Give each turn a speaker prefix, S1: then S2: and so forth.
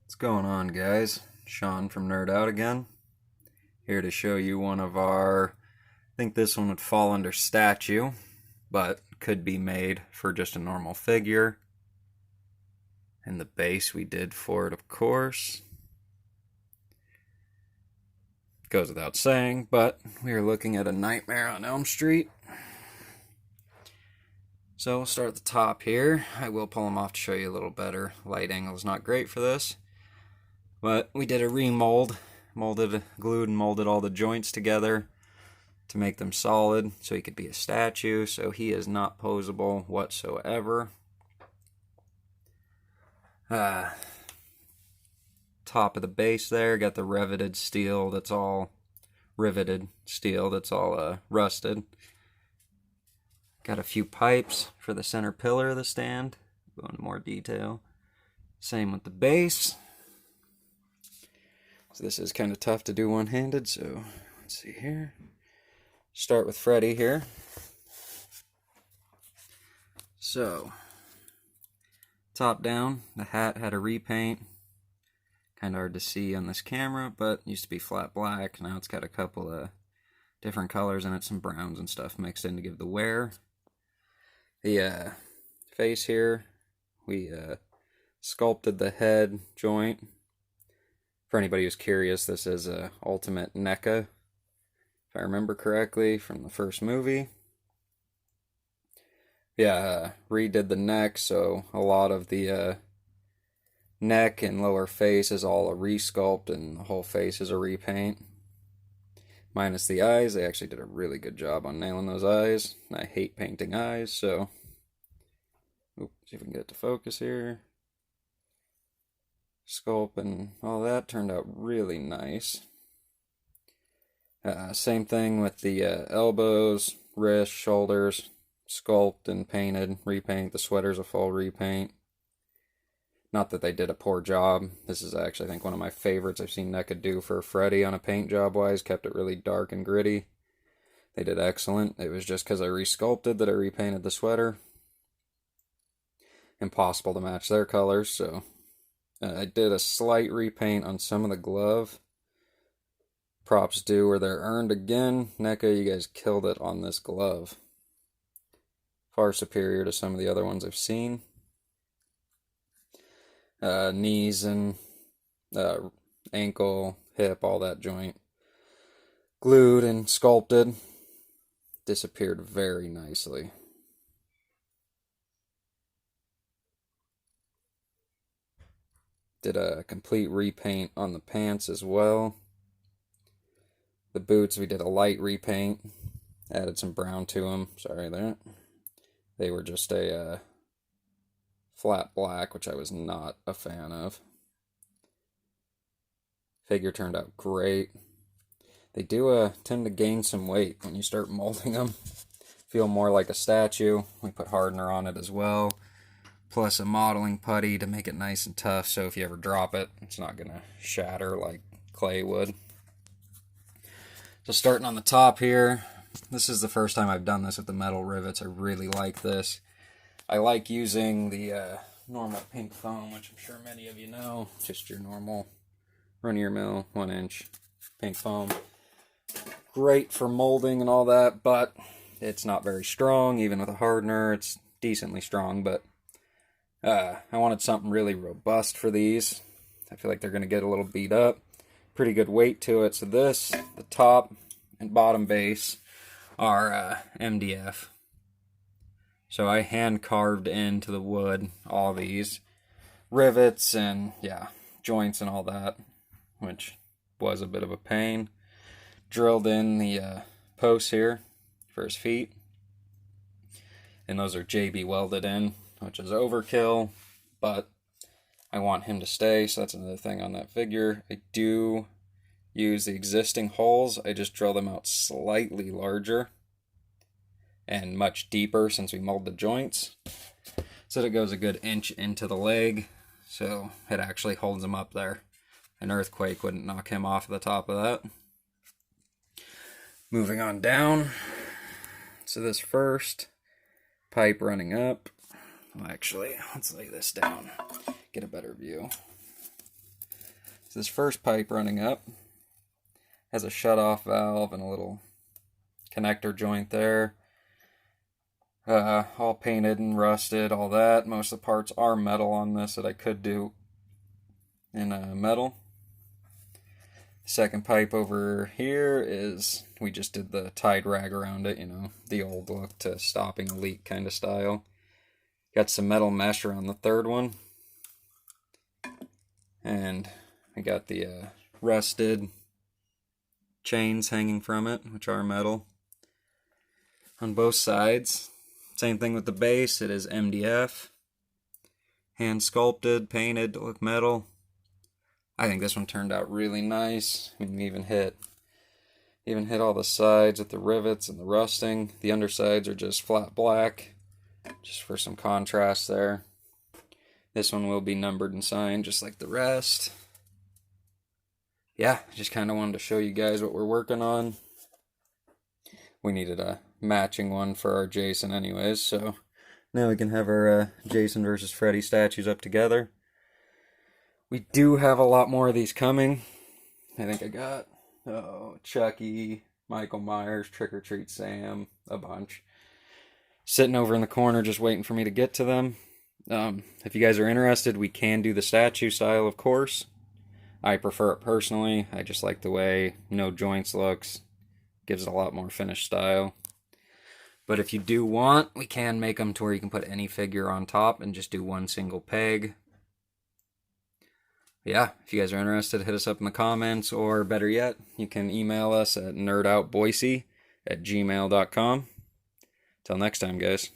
S1: What's going on, guys? Sean from Nerd Out again. Here to show you one of our, I think this one would fall under statue, but could be made for just a normal figure. And the base we did for it, of course. Goes without saying, but we are looking at a Nightmare on Elm Street. So we'll start at the top here. I will pull them off to show you a little better. Light angle is not great for this. But we did a remold, glued and molded all the joints together to make them solid so he could be a statue. So he is not posable whatsoever. Top of the base there, got the riveted steel that's all rusted. Got a few pipes for the center pillar of the stand. Go into more detail. Same with the base. So this is kind of tough to do one-handed, so let's see here. Start with Freddy here. So, top down, the hat had a repaint. Kind of hard to see on this camera, but used to be flat black. Now it's got a couple of different colors in it, some browns and stuff mixed in to give the wear. The face here, we sculpted the head joint. For anybody who's curious, this is a ultimate NECA, if I remember correctly, from the first movie. Redid the neck, so a lot of the neck and lower face is all a resculpt, and the whole face is a repaint. Minus the eyes, they actually did a really good job on nailing those eyes. I hate painting eyes, so... Oops, see if we can get it to focus here. Sculpt and all that turned out really nice. Same thing with the elbows, wrists, shoulders, sculpt and painted, repaint. The sweater's a full repaint. Not that they did a poor job. This is actually, I think, one of my favorites I've seen NECA do for Freddy on a paint job-wise. Kept it really dark and gritty. They did excellent. It was just because I resculpted that I repainted the sweater. Impossible to match their colors, so... I did a slight repaint on some of the glove. Props due where they're earned again. NECA, you guys killed it on this glove. Far superior to some of the other ones I've seen. Knees and ankle, hip, all that joint. Glued and sculpted. Disappeared very nicely. Did a complete repaint on the pants as well. The boots, we did a light repaint. Added some brown to them. Sorry there. They were just a flat black, which I was not a fan of. Figure turned out great. They do tend to gain some weight when you start molding them. Feel more like a statue. We put hardener on it as well. Plus a modeling putty to make it nice and tough, so if you ever drop it, it's not going to shatter like clay would. So starting on the top here, this is the first time I've done this with the metal rivets. I really like this. I like using the normal pink foam, which I'm sure many of you know. Just your normal run-of-your-mill 1-inch pink foam. Great for molding and all that, but it's not very strong. Even with a hardener, it's decently strong, but I wanted something really robust for these. I feel like they're going to get a little beat up. Pretty good weight to it. So this, the top and bottom base are MDF. So I hand carved into the wood all these rivets and joints and all that, which was a bit of a pain. Drilled in the posts here for his feet. And those are JB welded in, which is overkill, but I want him to stay, so that's another thing on that figure. I do use the existing holes. I just drill them out slightly larger and much deeper since we mold the joints. So it goes a good inch into the leg, so it actually holds him up there. An earthquake wouldn't knock him off the top of that. Moving on down. So this first pipe running up. Well, actually, let's lay this down, get a better view. So this first pipe running up has a shut-off valve and a little connector joint there. All painted and rusted, all that. Most of the parts are metal on this that I could do in metal. Second pipe over here is, we just did the tied rag around it, you know, the old look to stopping a leak kind of style. Got some metal mesh around the third one. And I got the rusted chains hanging from it, which are metal. On both sides, same thing with the base, it is MDF. Hand sculpted, painted to look metal. I think this one turned out really nice. I mean, we even hit all the sides with the rivets and the rusting. The undersides are just flat black, just for some contrast there. This one will be numbered and signed just like the rest. Yeah, just kind of wanted to show you guys what we're working on. We needed a matching one for our Jason anyways, so now we can have our Jason versus Freddy statues up together. We do have a lot more of these coming. I think I got Chucky, Michael Myers, Trick or Treat Sam, a bunch. Sitting over in the corner just waiting for me to get to them. If you guys are interested, we can do the statue style, of course. I prefer it personally. I just like the way no joints looks. Gives it a lot more finished style. But if you do want, we can make them to where you can put any figure on top and just do one single peg. Yeah, if you guys are interested, hit us up in the comments, or better yet, you can email us at nerdoutboise@gmail.com. Till next time, guys.